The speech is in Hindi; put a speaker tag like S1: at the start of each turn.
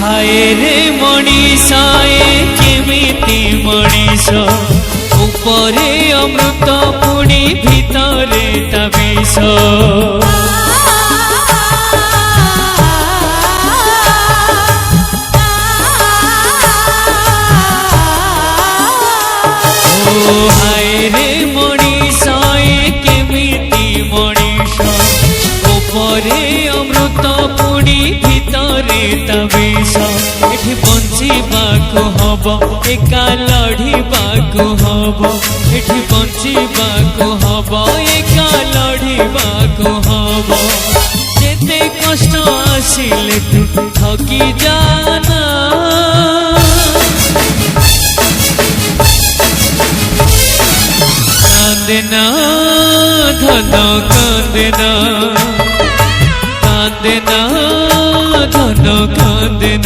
S1: हाय रे मनीषाए केमिति मनीष उपरे अमृत पुणी भितरे ता विष हाय रे मनीषाए केमिति मनीष उपरे अमृत पुणी भितरे ता विष एठी बंचिबाकु हबो एका लढिबाकु हबो एठी बंचिबाकु हबो एका लढिबाकु हबो जेते कष्ट आसिले तू थकी जाना कांदेना धन कांदेना कांदेना धन कांदेना